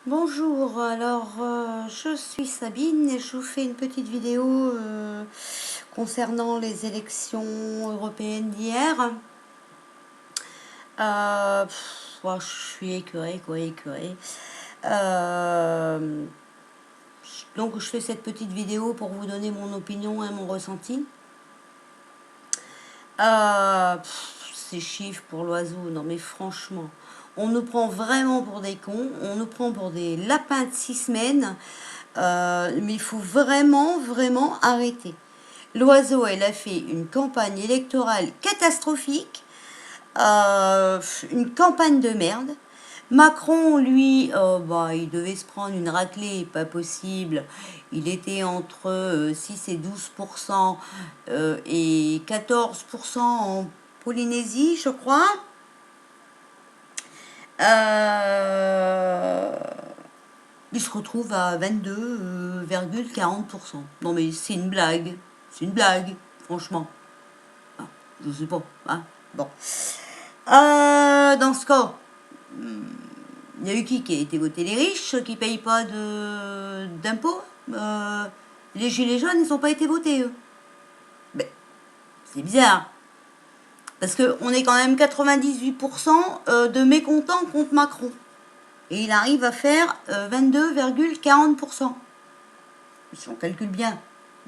Bonjour, alors je suis Sabine et je vous fais une petite vidéo concernant les élections européennes d'hier. Je suis écœurée, quoi, écœurée. Euh, donc je fais cette petite vidéo pour vous donner mon opinion et mon ressenti. Ces chiffres pour l'oiseau, non mais franchement, on nous prend vraiment pour des cons, on nous prend pour des lapins de 6 semaines. Mais il faut vraiment arrêter. L'oiseau, elle a fait une campagne électorale catastrophique, une campagne de merde. Macron, lui, il devait se prendre une raclée, pas possible. Il était entre 6 et 12% et 14% en Polynésie, je crois. Euh, il se retrouve à 22,40%. Non mais c'est une blague. C'est une blague, franchement. Ah, je sais pas. Hein. Bon. Dans ce cas, il y a eu qui a été voté? Les riches, ceux qui payent pas d'impôts. Les gilets jaunes, ils n'ont pas été votés, eux. Mais c'est bizarre. Parce qu'on est quand même 98% de mécontents contre Macron. Et il arrive à faire 22,40%. Si on calcule bien,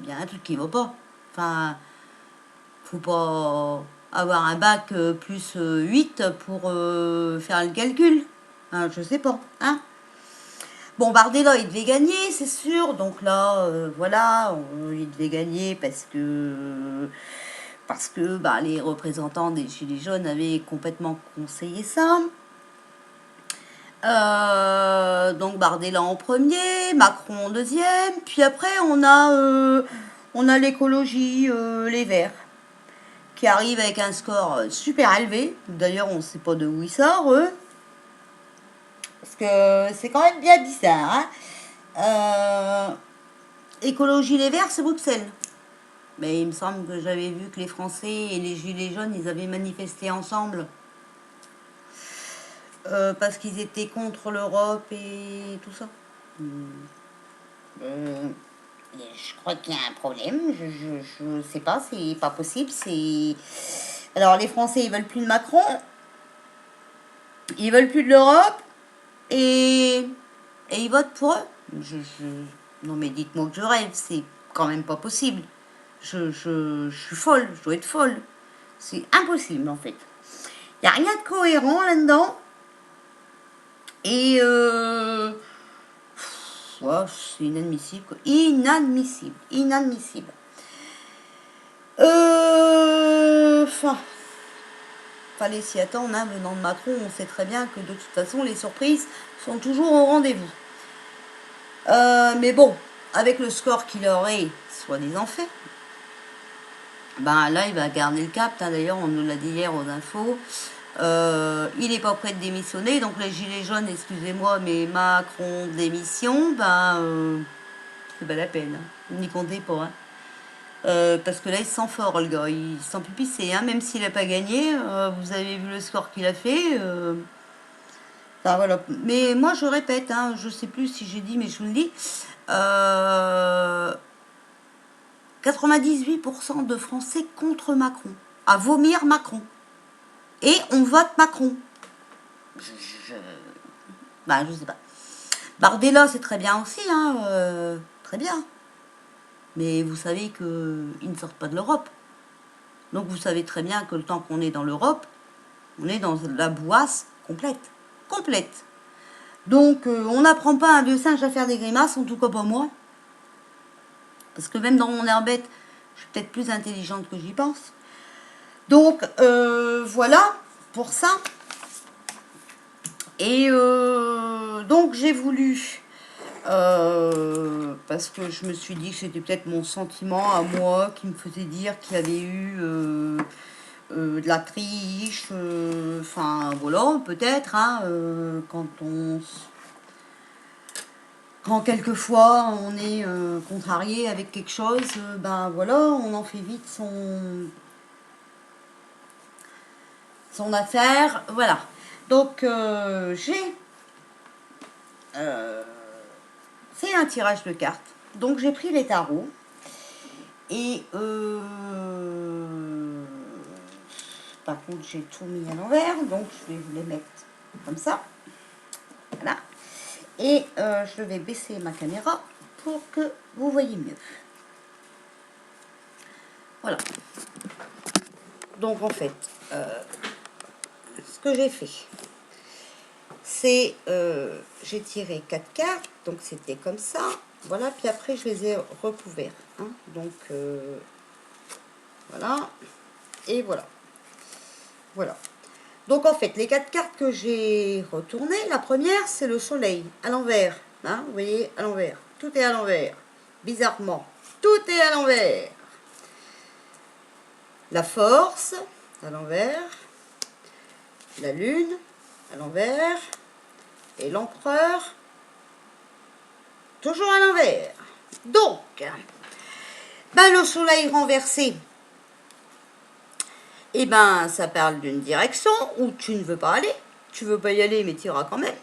il y a un truc qui va pas. Enfin, faut pas avoir un bac plus 8 pour faire le calcul. Hein, je sais pas. Hein. Bon, Bardella, il devait gagner, c'est sûr. Donc là, voilà, il devait gagner parce que les représentants des Gilets jaunes avaient complètement conseillé ça. Donc Bardella en premier, Macron en deuxième, puis après on a l'écologie, les Verts, qui arrivent avec un score super élevé. D'ailleurs, on ne sait pas de où ils sortent, eux, parce que c'est quand même bien bizarre. Hein. Écologie les Verts, c'est Bruxelles. Mais il me semble que j'avais vu que les Français et les Gilets jaunes, ils avaient manifesté ensemble. Parce qu'ils étaient contre l'Europe et tout ça. Euh, je crois qu'il y a un problème. Je sais pas, c'est pas possible. Alors les Français, ils veulent plus de Macron, ils veulent plus de l'Europe et ils votent pour eux. Non mais dites-moi que je rêve, c'est quand même pas possible. Je suis folle, je dois être folle. C'est impossible en fait. Il n'y a rien de cohérent là-dedans. Et ouais, c'est inadmissible, quoi. Inadmissible. Enfin, fallait s'y attendre, hein, venant de Macron, on sait très bien que de toute façon, les surprises sont toujours au rendez-vous. Mais bon, avec le score qu'il aurait soi-disant fait, là, il va garder le cap. Hein, d'ailleurs, on nous l'a dit hier aux infos. Il n'est pas prêt de démissionner, donc les gilets jaunes, excusez-moi, mais Macron démission, c'est pas la peine. Hein. N'y comptez pas. Hein. Parce que là, il se sent fort, le gars. Il se sent pupissé, hein. Même s'il n'a pas gagné. Vous avez vu le score qu'il a fait. Enfin, voilà. Mais moi, je répète, hein, je sais plus si j'ai dit, mais je vous le dis. 98% de Français contre Macron. À vomir Macron. Et on vote Macron. Je sais pas. Bardella, c'est très bien aussi, hein. Très bien. Mais vous savez qu'ils ne sortent pas de l'Europe. Donc vous savez très bien que le temps qu'on est dans l'Europe, on est dans la bouasse complète. Complète. Donc on n'apprend pas à un vieux singe à faire des grimaces, en tout cas pas moi. Parce que même dans mon herbette, je suis peut-être plus intelligente que j'y pense. Donc voilà pour ça. Et donc j'ai voulu, parce que je me suis dit que c'était peut-être mon sentiment à moi qui me faisait dire qu'il y avait eu de la triche, enfin voilà, peut-être, hein, quand quelquefois on est contrarié avec quelque chose, voilà, on en fait vite son affaire, voilà. Donc j'ai c'est un tirage de cartes. Donc j'ai pris les tarots. Et par contre j'ai tout mis à l'envers, donc je vais vous les mettre comme ça. Voilà. Et je vais baisser ma caméra pour que vous voyez mieux. Voilà. Donc en fait, ce que j'ai fait, c'est j'ai tiré 4 cartes, donc c'était comme ça. Voilà, puis après je les ai recouverts. Hein, donc voilà. Et voilà. Voilà. Donc en fait, les 4 cartes que j'ai retournées, la première c'est le soleil à l'envers. Hein, vous voyez, à l'envers. Tout est à l'envers. Bizarrement, tout est à l'envers. La force à l'envers. La lune à l'envers. Et l'empereur toujours à l'envers. Donc, ben, le soleil renversé, eh ben, ça parle d'une direction où tu ne veux pas aller. Tu veux pas y aller, mais tu iras quand même.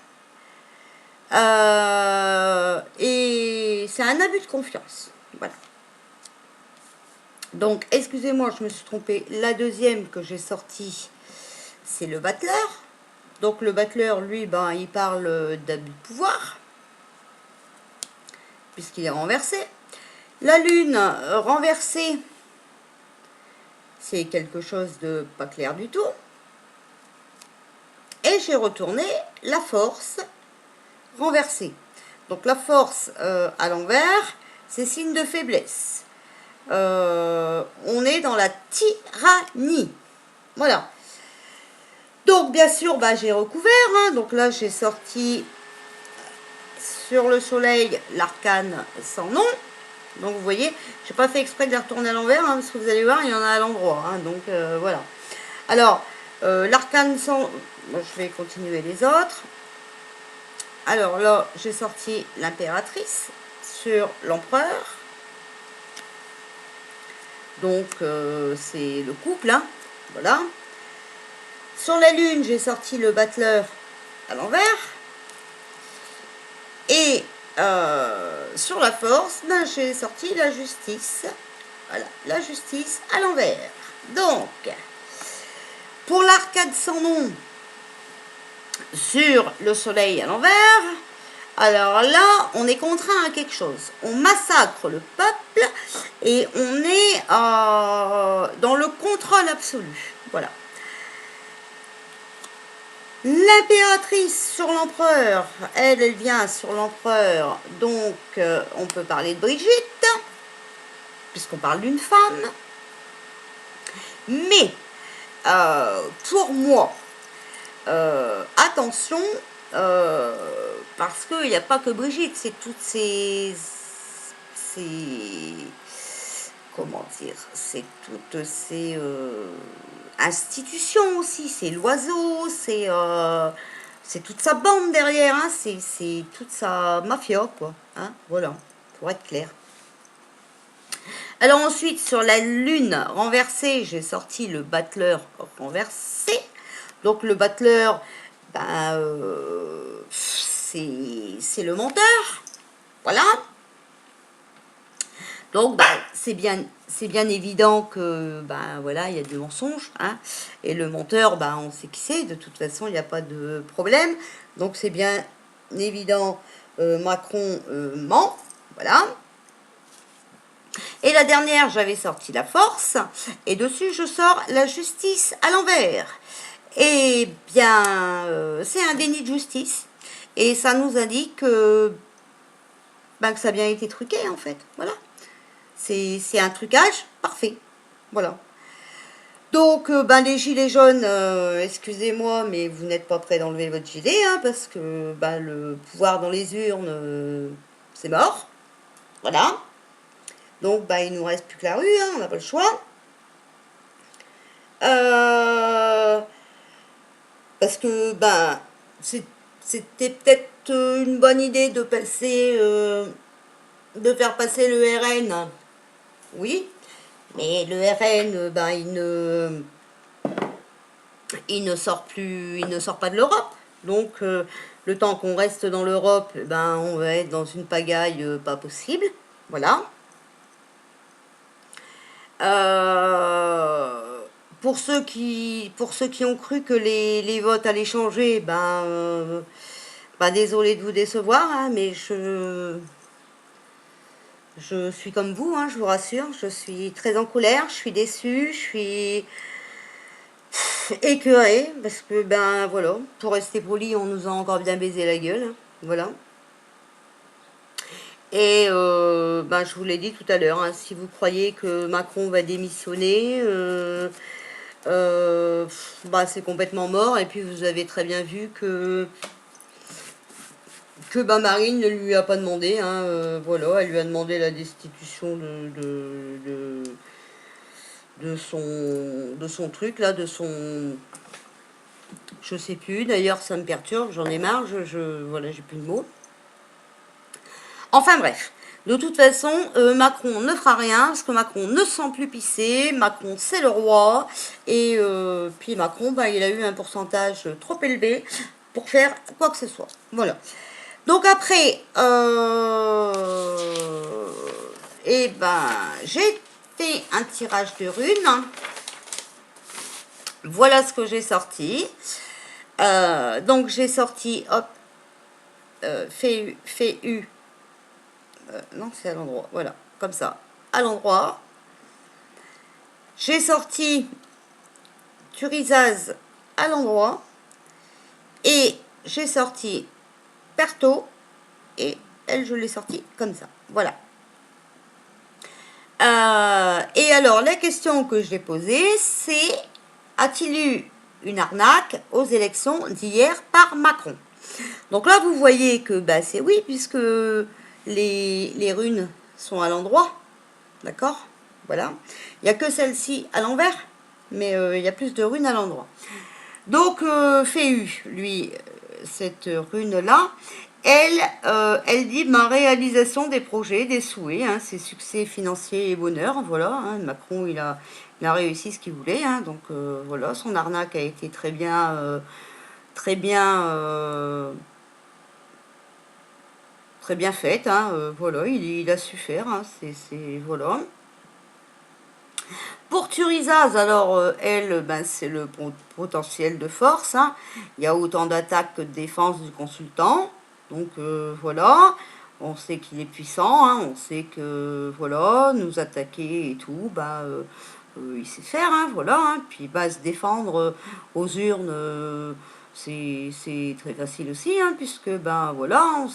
Et c'est un abus de confiance. Voilà. Donc, excusez-moi, je me suis trompée. La deuxième que j'ai sortie, c'est le battleur. Donc, le battleur, lui, ben, il parle d'abus de pouvoir, puisqu'il est renversé. La lune renversée, c'est quelque chose de pas clair du tout. Et j'ai retourné la force renversée. Donc la force à l'envers, c'est signe de faiblesse. On est dans la tyrannie. Voilà. Donc bien sûr, bah, j'ai recouvert. Hein. Donc là, j'ai sorti sur le soleil l'arcane sans nom. Donc vous voyez, j'ai pas fait exprès de la retourner à l'envers, hein, parce que vous allez voir, il y en a à l'endroit. Hein, donc voilà. Alors, l'arcane sans... Bon, je vais continuer les autres. Alors là, j'ai sorti l'impératrice sur l'empereur. Donc, c'est le couple, hein. Voilà. Sur la lune, j'ai sorti le battleur à l'envers. Et sur la force, ben, j'ai sorti la justice. Voilà, la justice à l'envers. Donc, pour l'arcade sans nom, sur le soleil à l'envers, alors là, on est contraint à quelque chose. On massacre le peuple et on est dans le contrôle absolu. Voilà. L'impératrice sur l'empereur, elle vient sur l'empereur, donc on peut parler de Brigitte, puisqu'on parle d'une femme. Mais, pour moi, attention, parce qu'il n'y a pas que Brigitte, c'est toutes ces comment dire, c'est toutes ces institutions aussi, c'est l'oiseau, c'est toute sa bande derrière, hein, c'est toute sa mafia, quoi, hein, voilà, pour être clair. Alors ensuite, sur la lune renversée, j'ai sorti le battleur renversé. Donc le battleur, ben, c'est le menteur, voilà. Donc ben, c'est bien évident que ben, voilà, il y a du mensonge, hein. Et le menteur, ben, on sait qui c'est, de toute façon, il n'y a pas de problème. Donc c'est bien évident, Macron ment, voilà. Et la dernière, j'avais sorti la force, et dessus, je sors la justice à l'envers. Eh bien, c'est un déni de justice, et ça nous indique ben, que ça a bien été truqué, en fait, voilà. C'est un trucage parfait, voilà. Donc, ben, les gilets jaunes, excusez-moi, mais vous n'êtes pas prêts d'enlever votre gilet, hein, parce que ben, le pouvoir dans les urnes, c'est mort, voilà. Donc, bah, il nous reste plus que la rue, hein, on n'a pas le choix. Parce que, ben, c'était peut-être une bonne idée de passer, de faire passer le RN. Oui, mais le RN, ben, il ne sort plus, il ne sort pas de l'Europe. Donc, le temps qu'on reste dans l'Europe, ben, on va être dans une pagaille pas possible. Voilà. Pour ceux qui ont cru que les votes allaient changer, ben, désolé de vous décevoir, hein, mais je suis comme vous, hein, je vous rassure. Je suis très en colère, je suis déçue, je suis écœurée, parce que, ben voilà, pour rester poli, on nous a encore bien baisé la gueule. Hein, voilà. Et ben, je vous l'ai dit tout à l'heure, hein, si vous croyez que Macron va démissionner, bah, c'est complètement mort. Et puis vous avez très bien vu que bah, Marine ne lui a pas demandé. Hein, voilà, elle lui a demandé la destitution de son truc, là, de son... Je sais plus, d'ailleurs ça me perturbe, j'en ai marre, voilà, j'ai plus de mots. Enfin bref, de toute façon, Macron ne fera rien, parce que Macron ne se sent plus pisser, Macron c'est le roi, et puis Macron, bah, il a eu un pourcentage trop élevé pour faire quoi que ce soit. Voilà. Donc après, et ben, j'ai fait un tirage de runes. Voilà ce que j'ai sorti. Donc j'ai sorti, hop, fait U, non c'est à l'endroit, voilà, comme ça, à l'endroit. J'ai sorti Turisaz à l'endroit. Et j'ai sorti Perto. Et elle, je l'ai sortie comme ça. Voilà. Et alors, la question que je vais poser, c'est: a-t-il eu une arnaque aux élections d'hier par Macron? Donc là, vous voyez que bah, c'est oui, puisque les runes sont à l'endroit. D'accord? Voilà. Il n'y a que celle-ci à l'envers, mais il y a plus de runes à l'endroit. Donc, Féu, lui, cette rune-là, elle dit ma réalisation des projets, des souhaits, hein, ses succès financiers et bonheur, voilà. Hein, Macron, il a réussi ce qu'il voulait, hein, donc voilà, son arnaque a été très bien, très bien, très bien faite, hein, voilà, il a su faire, hein, voilà. Pour Turisaz, alors elle, ben, c'est le potentiel de force. Hein. Il y a autant d'attaques que de défense du consultant. Donc voilà, on sait qu'il est puissant. Hein. On sait que voilà, nous attaquer et tout, bah, il sait faire. Hein, voilà. Hein. Puis bah, se défendre aux urnes, c'est très facile aussi, hein, puisque ben voilà, on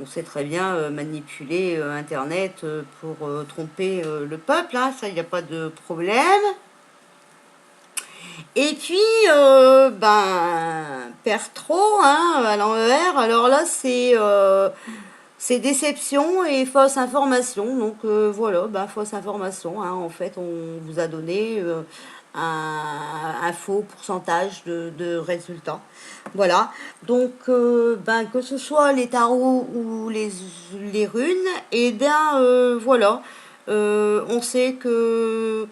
sait très bien manipuler Internet pour tromper le peuple, hein, ça, il n'y a pas de problème. Et puis, ben, perd trop, hein, à l'envers. Alors là, c'est déception et fausse information. Donc voilà, ben, fausse information. Hein, en fait, on vous a donné un faux pourcentage de résultats. Voilà. Donc, ben, que ce soit les tarots ou les runes, et bien voilà. On sait que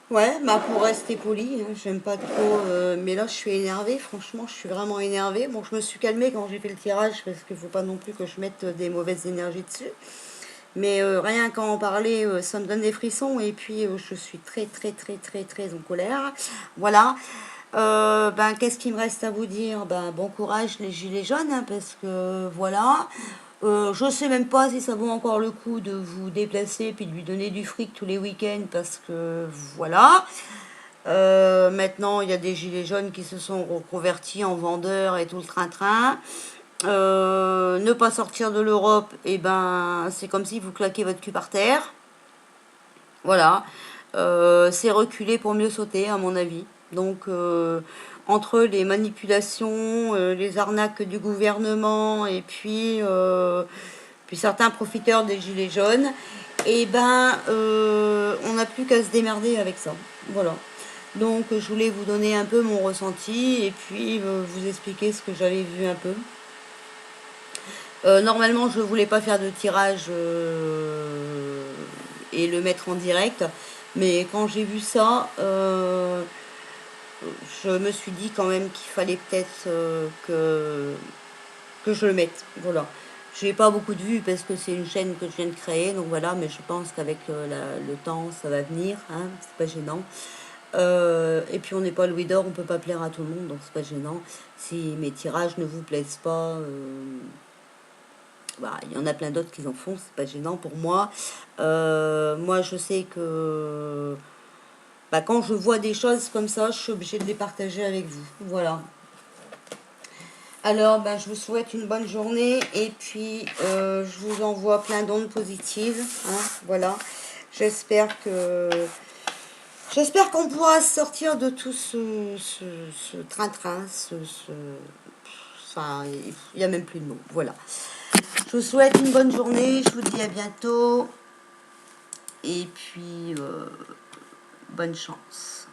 ouais, bah pour rester poli, hein, j'aime pas trop, mais là je suis énervée, franchement je suis vraiment énervée. Bon, je me suis calmée quand j'ai fait le tirage parce qu'il faut pas non plus que je mette des mauvaises énergies dessus. Mais rien qu'à en parler, ça me donne des frissons et puis je suis très très très très très en colère. Voilà. Ben, qu'est-ce qu'il me reste à vous dire? Ben, bon courage les gilets jaunes, hein, parce que voilà. Je sais même pas si ça vaut encore le coup de vous déplacer puis de lui donner du fric tous les week-ends parce que voilà. Maintenant, il y a des gilets jaunes qui se sont reconvertis en vendeurs et tout le train-train. Ne pas sortir de l'Europe, et ben, c'est comme si vous claquez votre cul par terre. Voilà. C'est reculer pour mieux sauter, à mon avis. Donc, entre les manipulations, les arnaques du gouvernement et puis certains profiteurs des gilets jaunes, et ben, on n'a plus qu'à se démerder avec ça. Voilà. Donc, je voulais vous donner un peu mon ressenti et puis vous expliquer ce que j'avais vu un peu. Normalement, je ne voulais pas faire de tirage et le mettre en direct. Mais quand j'ai vu ça, je me suis dit quand même qu'il fallait peut-être que je le mette. Voilà. J'ai pas beaucoup de vues parce que c'est une chaîne que je viens de créer, donc voilà, mais je pense qu'avec le temps, ça va venir, hein, c'est pas gênant. Et puis on n'est pas Louis d'Or, on peut pas plaire à tout le monde, donc c'est pas gênant. Si mes tirages ne vous plaisent pas, bah, il y en a plein d'autres qui en font, c'est pas gênant pour moi. Moi, je sais que bah, quand je vois des choses comme ça, je suis obligée de les partager avec vous. Voilà. Alors, bah, je vous souhaite une bonne journée et puis je vous envoie plein d'ondes positives, hein, voilà. J'espère que j'espère qu'on pourra sortir de tout ce train-train, enfin, il n'y a même plus de mots. Voilà. Je vous souhaite une bonne journée, je vous dis à bientôt et puis bonne chance.